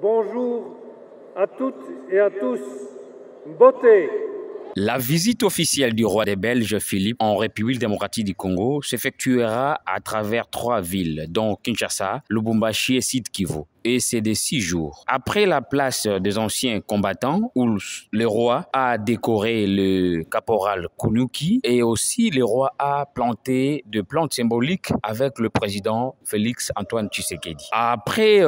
Bonjour à toutes et à tous. Mbote. La visite officielle du roi des Belges, Philippe, en République démocratique du Congo s'effectuera à travers 3 villes, dont Kinshasa, Lubumbashi et Sud-Kivu. Et c'est de 6 jours. Après la place des anciens combattants, où le roi a décoré le caporal Kunuki et aussi le roi a planté des plantes symboliques avec le président Félix Antoine Tshisekedi. Après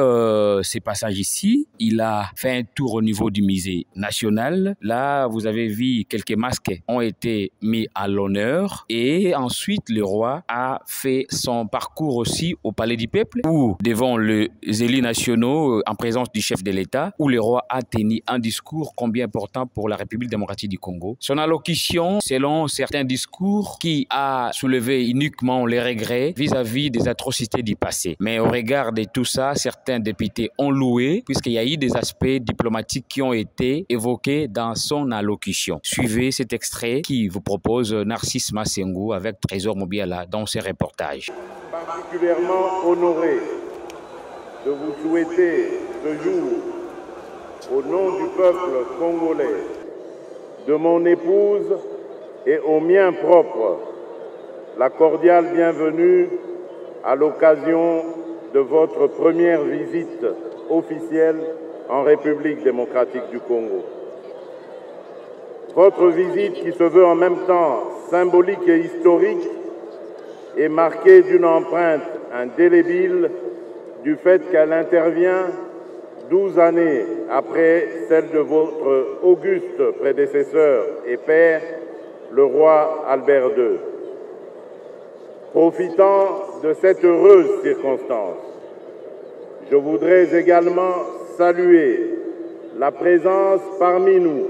ces passages ici, il a fait un tour au niveau du musée national. Là, vous avez vu quelques masques ont été mis à l'honneur et ensuite le roi a fait son parcours aussi au Palais du Peuple où devant les élus nationaux en présence du chef de l'État où le roi a tenu un discours combien important pour la République démocratique du Congo. Son allocution, selon certains discours, qui a soulevé uniquement les regrets vis-à-vis des atrocités du passé. Mais au regard de tout ça, certains députés ont loué puisqu'il y a eu des aspects diplomatiques qui ont été évoqués dans son allocution. Suivez cet extrait qui vous propose Narcisse Massengo avec Trésor Mobiala dans ses reportages. Particulièrement honoré de vous souhaiter ce jour, au nom du peuple congolais, de mon épouse et au mien propre, la cordiale bienvenue à l'occasion de votre première visite officielle en République démocratique du Congo. Votre visite qui se veut en même temps symbolique et historique est marquée d'une empreinte indélébile du fait qu'elle intervient 12 années après celle de votre auguste prédécesseur et père, le roi Albert II. Profitant de cette heureuse circonstance, je voudrais également saluer la présence parmi nous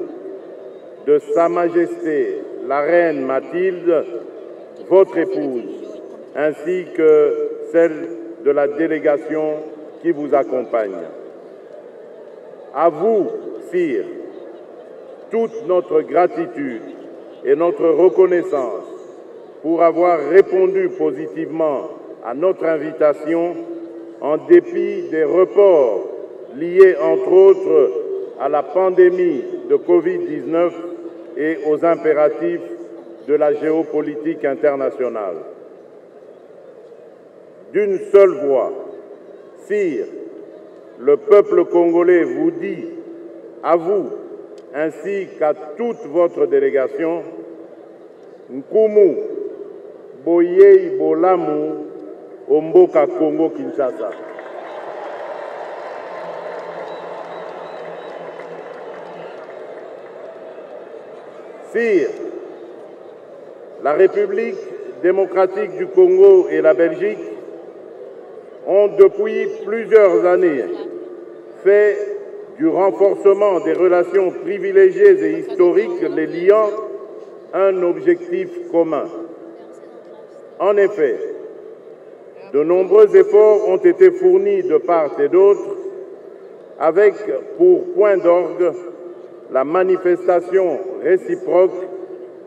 de Sa Majesté la Reine Mathilde, votre épouse, ainsi que celle de la délégation qui vous accompagne. À vous, sire, toute notre gratitude et notre reconnaissance pour avoir répondu positivement à notre invitation en dépit des reports liés entre autres à la pandémie de Covid-19 et aux impératifs de la géopolitique internationale. D'une seule voix, sire, le peuple congolais vous dit, à vous, ainsi qu'à toute votre délégation, Nkumu, Boyei Bolamu, Omboka Congo Kinshasa. Sire, la République démocratique du Congo et la Belgique ont depuis plusieurs années fait du renforcement des relations privilégiées et historiques les liant un objectif commun. En effet, de nombreux efforts ont été fournis de part et d'autre avec pour point d'orgue la manifestation réciproque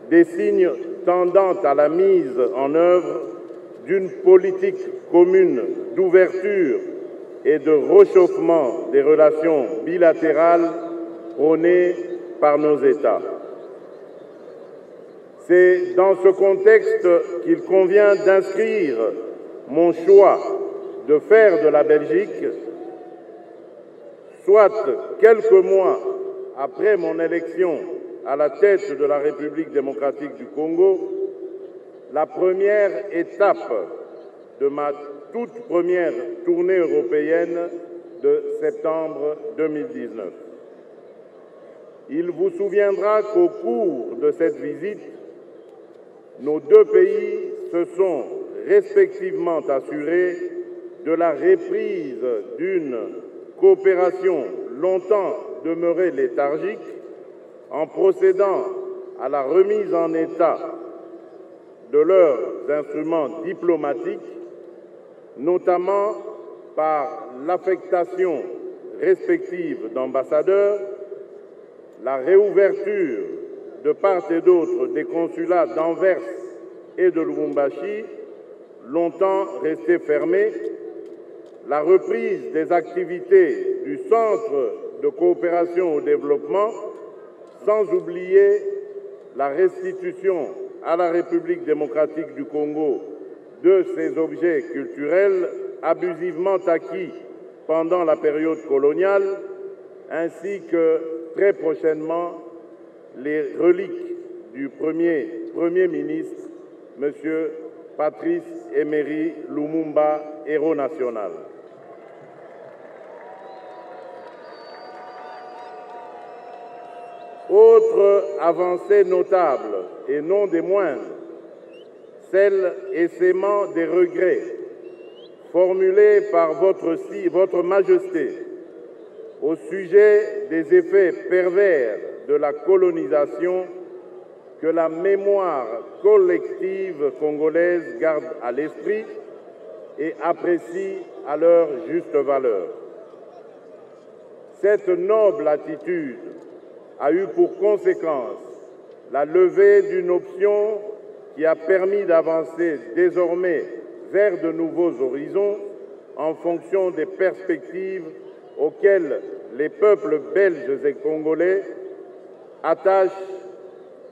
des signes tendant à la mise en œuvre d'une politique commune d'ouverture et de réchauffement des relations bilatérales prônées par nos États. C'est dans ce contexte qu'il convient d'inscrire mon choix de faire de la Belgique, soit quelques mois après mon élection à la tête de la République démocratique du Congo, la première étape de ma toute première tournée européenne de septembre 2019. Il vous souviendra qu'au cours de cette visite, nos deux pays se sont respectivement assurés de la reprise d'une coopération longtemps demeurée léthargique en procédant à la remise en état de leurs instruments diplomatiques, notamment par l'affectation respective d'ambassadeurs, la réouverture de part et d'autre des consulats d'Anvers et de Lubumbashi, longtemps restés fermés, la reprise des activités du Centre de coopération au développement, sans oublier la restitution à la République démocratique du Congo de ces objets culturels abusivement acquis pendant la période coloniale, ainsi que très prochainement les reliques du Premier ministre, M. Patrice Emery Lumumba, héros national. Autre avancée notable, et non des moindres, celle essaimant des regrets formulés par votre Majesté au sujet des effets pervers de la colonisation que la mémoire collective congolaise garde à l'esprit et apprécie à leur juste valeur. Cette noble attitude a eu pour conséquence la levée d'une option qui a permis d'avancer désormais vers de nouveaux horizons en fonction des perspectives auxquelles les peuples belges et congolais attachent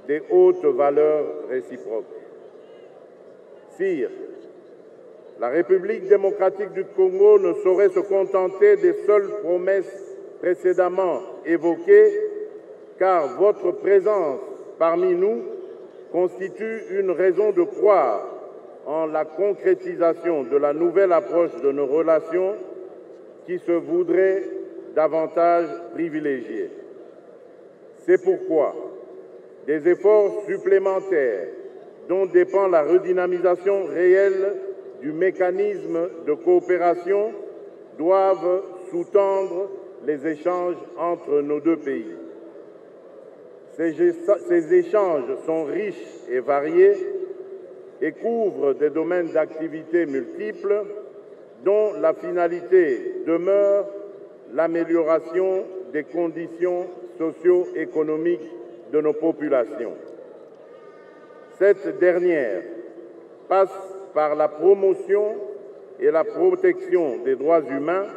des hautes valeurs réciproques. Sire, la République démocratique du Congo ne saurait se contenter des seules promesses précédemment évoquées, car votre présence parmi nous constitue une raison de croire en la concrétisation de la nouvelle approche de nos relations qui se voudrait davantage privilégiée. C'est pourquoi des efforts supplémentaires dont dépend la redynamisation réelle du mécanisme de coopération doivent sous-tendre les échanges entre nos deux pays. Ces échanges sont riches et variés et couvrent des domaines d'activité multiples dont la finalité demeure l'amélioration des conditions socio-économiques de nos populations. Cette dernière passe par la promotion et la protection des droits humains,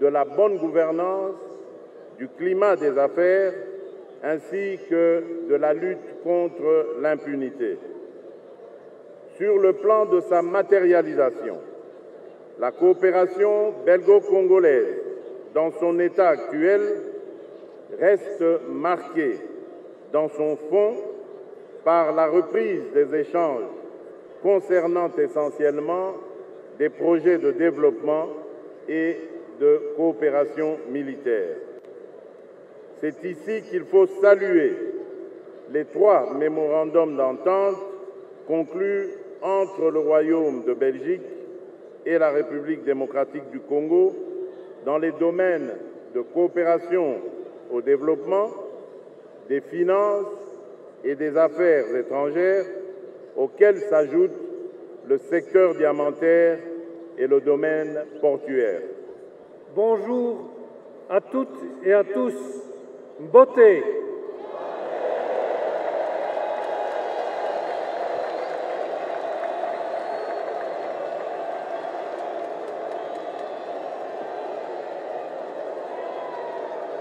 de la bonne gouvernance, du climat des affaires, ainsi que de la lutte contre l'impunité. Sur le plan de sa matérialisation, la coopération belgo-congolaise, dans son état actuel, reste marquée dans son fond par la reprise des échanges concernant essentiellement des projets de développement et de coopération militaire. C'est ici qu'il faut saluer les 3 mémorandums d'entente conclus entre le Royaume de Belgique et la République démocratique du Congo dans les domaines de coopération au développement, des finances et des affaires étrangères, auxquels s'ajoutent le secteur diamantaire et le domaine portuaire. Bonjour à toutes et à tous. Mbote.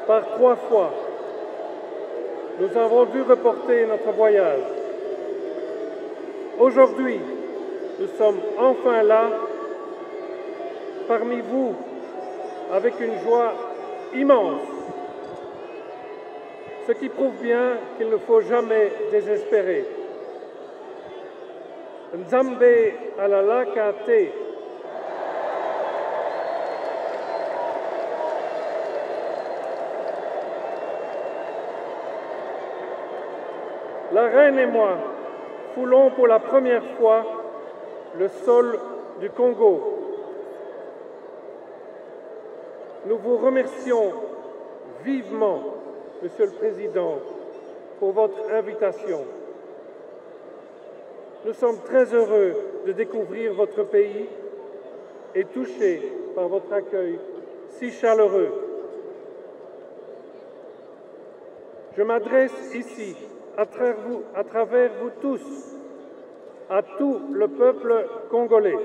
Par 3 fois, nous avons dû reporter notre voyage. Aujourd'hui, nous sommes enfin là, parmi vous, avec une joie immense, ce qui prouve bien qu'il ne faut jamais désespérer. Nzambe alalaka te. La reine et moi foulons pour la première fois le sol du Congo. Nous vous remercions vivement, Monsieur le Président, pour votre invitation. Nous sommes très heureux de découvrir votre pays et touchés par votre accueil si chaleureux. Je m'adresse ici, à travers vous tous, à tout le peuple congolais.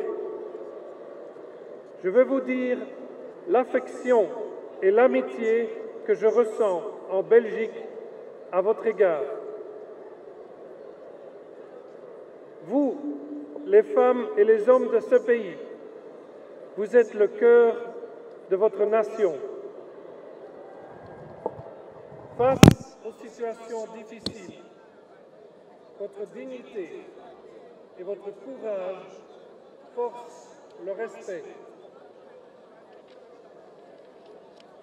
Je veux vous dire l'affection et l'amitié que je ressens en Belgique à votre égard. Vous, les femmes et les hommes de ce pays, vous êtes le cœur de votre nation. Face aux situations difficiles, votre dignité et votre courage forcent le respect.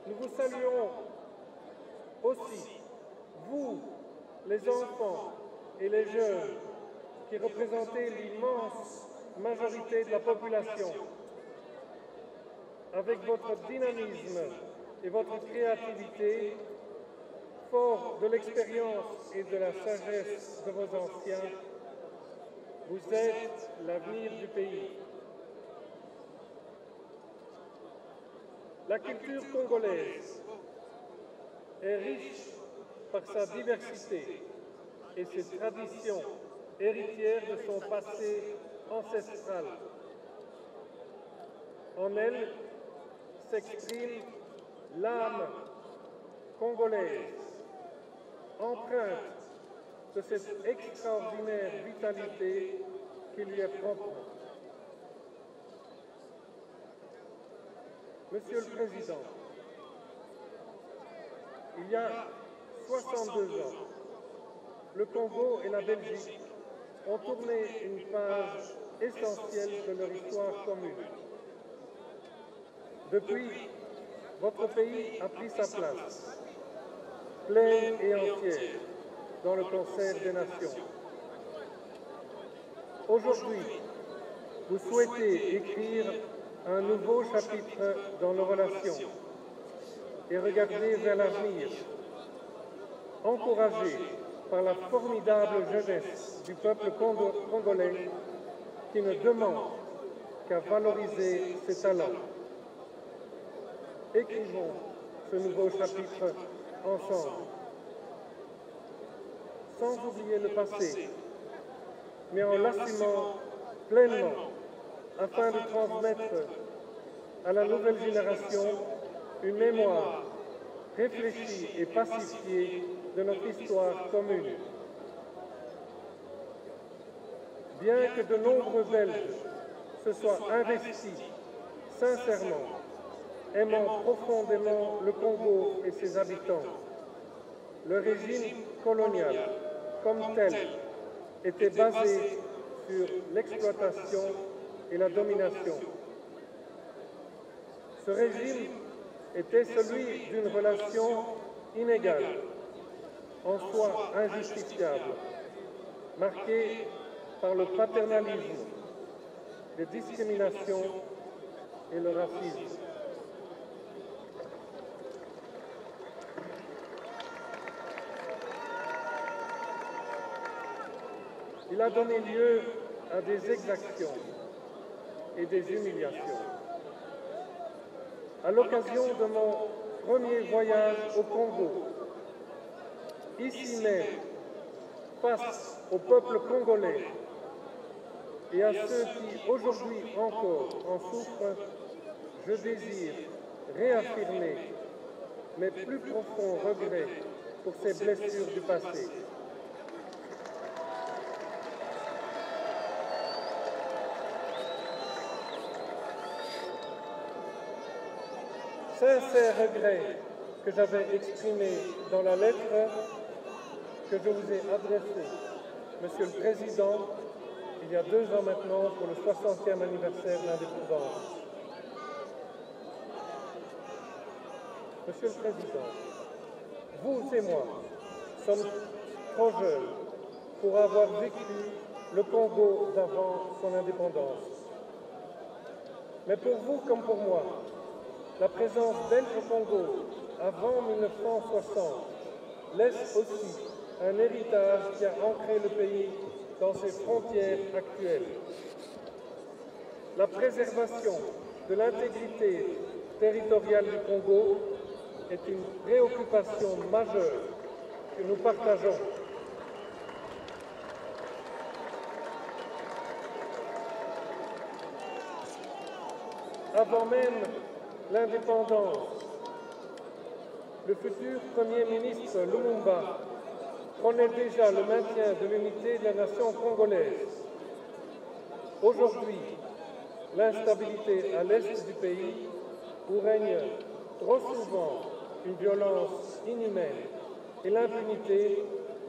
Nous vous saluons aussi, vous, les enfants et les jeunes, qui représentez l'immense majorité de la population. Avec votre dynamisme et votre créativité, fort de l'expérience et de la sagesse de vos anciens, vous êtes l'avenir du pays. La culture congolaise est riche par sa diversité et ses traditions héritières de son passé ancestral. En elle s'exprime l'âme congolaise, empreinte de cette extraordinaire vitalité qui lui est propre. Monsieur le Président, il y a 62 ans, le Congo et la Belgique ont tourné une page essentielle de leur histoire commune. Depuis, votre pays a pris sa place, pleine et entière, dans le concert des nations. Aujourd'hui, vous souhaitez écrire un nouveau chapitre dans nos relations et regarder vers l'avenir, encouragé par la formidable jeunesse du peuple congolais qui ne demande qu'à valoriser ses talents. Écrivons ce nouveau chapitre ensemble, sans oublier le passé, mais en l'assumant pleinement afin de transmettre à la nouvelle génération une mémoire réfléchie et pacifiée de notre histoire commune. Bien que de nombreux Belges se soient investis sincèrement, aimant profondément le Congo et ses habitants, le régime colonial, comme tel, était basé sur l'exploitation et la domination. Ce régime était celui d'une relation inégale, en soi injustifiable, marquée par le paternalisme, les discriminations et le racisme. Il a donné lieu à des exactions et des humiliations. À l'occasion de mon premier voyage au Congo, ici même, face au peuple congolais et à ceux qui aujourd'hui encore en souffrent, je désire réaffirmer mes plus profonds regrets pour ces blessures du passé. Sincère regret que j'avais exprimé dans la lettre que je vous ai adressée, Monsieur le Président, il y a 2 ans maintenant pour le 60e anniversaire de l'indépendance. Monsieur le Président, vous et moi sommes trop jeunes pour avoir vécu le Congo d'avant son indépendance. Mais pour vous comme pour moi, la présence belge au Congo avant 1960 laisse aussi un héritage qui a ancré le pays dans ses frontières actuelles. La préservation de l'intégrité territoriale du Congo est une préoccupation majeure que nous partageons. avant même l'indépendance, le futur Premier ministre Lumumba prônait déjà le maintien de l'unité de la nation congolaise. Aujourd'hui, l'instabilité à l'est du pays, où règne trop souvent une violence inhumaine et l'impunité,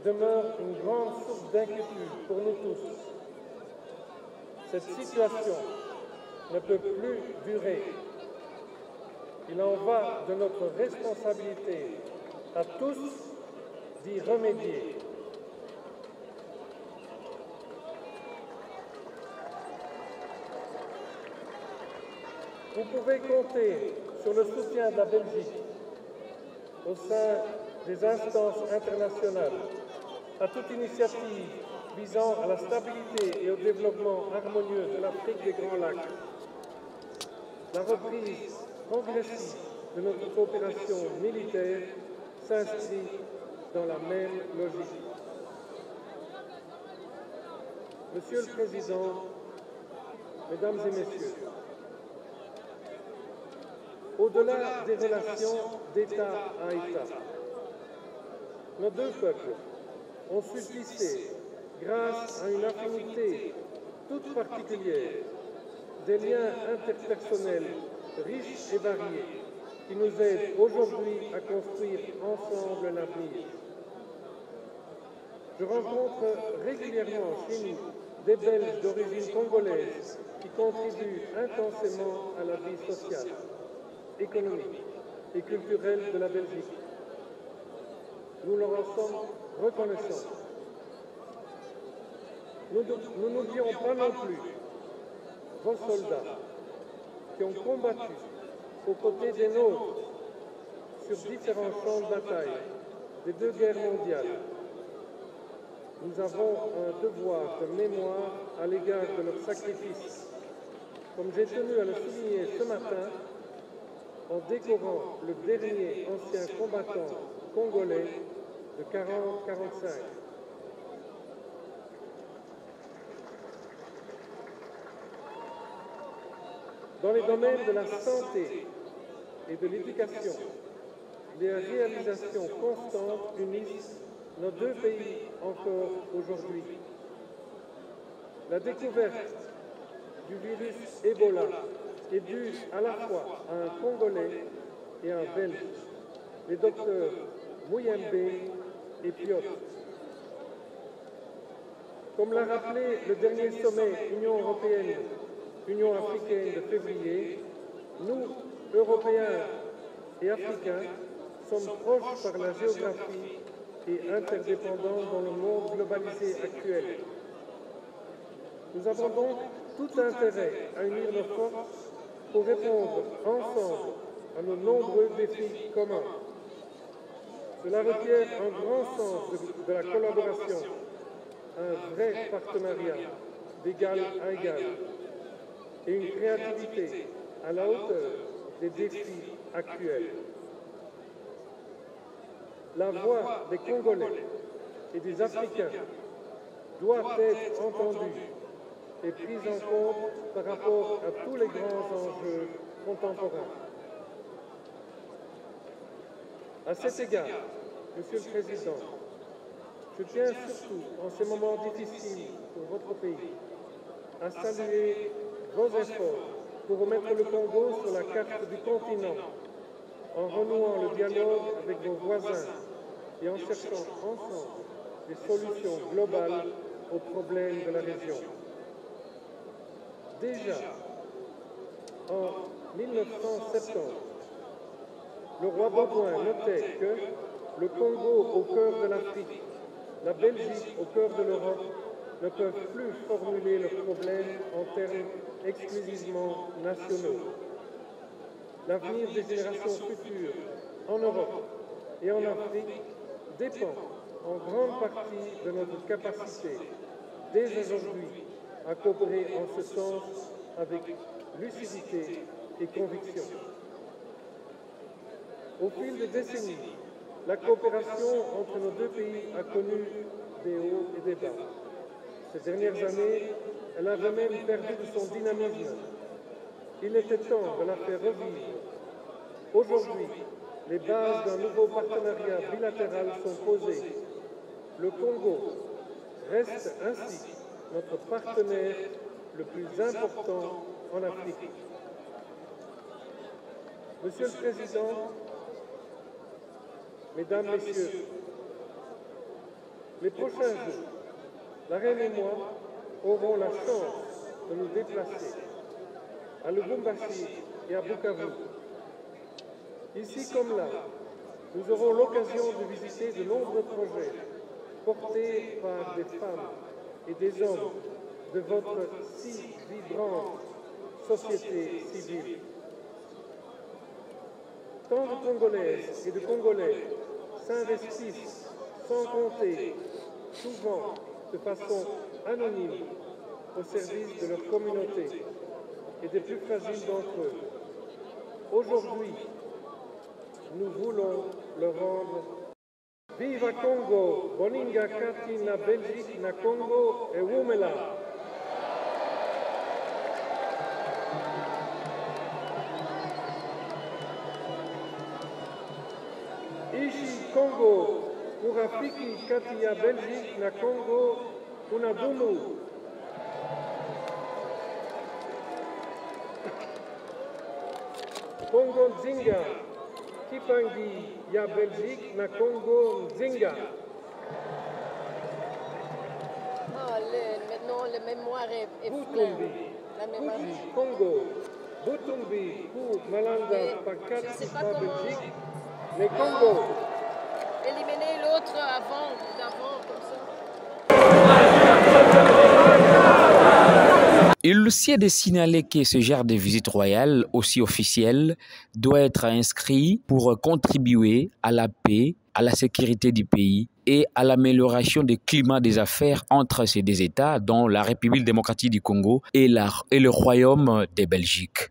demeure une grande source d'inquiétude pour nous tous. Cette situation ne peut plus durer. Il en va de notre responsabilité à tous d'y remédier. Vous pouvez compter sur le soutien de la Belgique au sein des instances internationales à toute initiative visant à la stabilité et au développement harmonieux de l'Afrique des Grands Lacs. La reprise progressive de notre coopération militaire s'inscrit dans la même logique. Monsieur le Président, Mesdames et Messieurs, au-delà des relations d'État à État, nos deux peuples ont su tisser, grâce à une affinité toute particulière, des liens interpersonnels riches et variés qui nous aident aujourd'hui à construire ensemble l'avenir. Je rencontre régulièrement chez nous des Belges d'origine congolaise qui contribuent intensément à la vie sociale, économique et culturelle de la Belgique. Nous leur en sommes reconnaissants. Nous n'oublions pas non plus vos soldats qui ont combattu aux côtés des nôtres sur différents champs de bataille des deux guerres mondiales. Nous avons un devoir de mémoire à l'égard de leur sacrifice, comme j'ai tenu à le souligner ce matin en décorant le dernier ancien combattant congolais de 40-45. Dans les domaines de la santé et de l'éducation, les réalisations constantes unissent nos deux pays encore aujourd'hui. La découverte du virus Ebola est due à la fois à un Congolais et à un Belge, les docteurs Mouyembe et Piotr. Comme l'a rappelé le dernier sommet Union européenne-Union africaine de février, nous, Européens et Africains, sommes proches par la géographie et interdépendants dans le monde globalisé actuel. Nous avons donc tout intérêt à unir nos forces pour répondre ensemble à nos nombreux défis communs. Cela requiert un grand sens de la collaboration, un vrai partenariat d'égal à égal et une créativité à la hauteur des défis actuels. La voix des Congolais et des Africains doit être entendue et prise en compte par rapport à tous les grands enjeux contemporains. À cet égard, Monsieur le Président, je tiens surtout, en ces moments difficiles pour votre pays, à saluer vos efforts pour remettre le Congo sur la carte du continent, en renouant le dialogue avec vos voisins et en cherchant ensemble des solutions globales aux problèmes de la région. Déjà, en 1970, le roi Baudouin notait que le Congo au cœur de l'Afrique, la Belgique au cœur de l'Europe, ne peuvent plus formuler leurs problèmes en termes exclusivement nationaux. L'avenir des générations futures en Europe et en Afrique dépend en grande partie de notre capacité, dès aujourd'hui, à coopérer en ce sens avec lucidité et conviction. Au fil des décennies, la coopération entre nos deux pays a connu des hauts et des bas. Ces dernières années, elle avait même perdu de son dynamisme. Il était temps de la faire revivre. Aujourd'hui, les bases d'un nouveau partenariat bilatéral sont posées. Le Congo reste ainsi notre partenaire le plus important en Afrique. Monsieur le Président, Mesdames, Messieurs, les prochains jours, la Reine et moi aurons la chance de nous déplacer à Lubumbashi et à Bukavu. Ici comme là, nous aurons l'occasion de visiter de nombreux projets portés par des femmes et des hommes de votre si vibrante société civile. Tant de Congolaises et de Congolais s'investissent sans compter, souvent de façon anonyme, au service de leur communauté et des plus fragiles d'entre eux. Aujourd'hui, nous voulons le rendre. Viva Congo, Boninga Kati na Belgique na Congo et Wumela. Ici Congo, pour Afriki Kati ya Belgique na Congo, Unadumu. Congo Nzinga, Kipangi ya Belgique na Congo Nzinga. Maintenant, le mémoire est Butumbi, Kuti Congo, Butumbi pour Malanda Pakati en Belgique, les Congo. Éliminer l'autre d'avant, comme ça. Il s'y est de signaler que ce genre de visite royale, aussi officielle, doit être inscrit pour contribuer à la paix, à la sécurité du pays et à l'amélioration du climat des affaires entre ces deux États, dont la République démocratique du Congo et le Royaume de Belgique.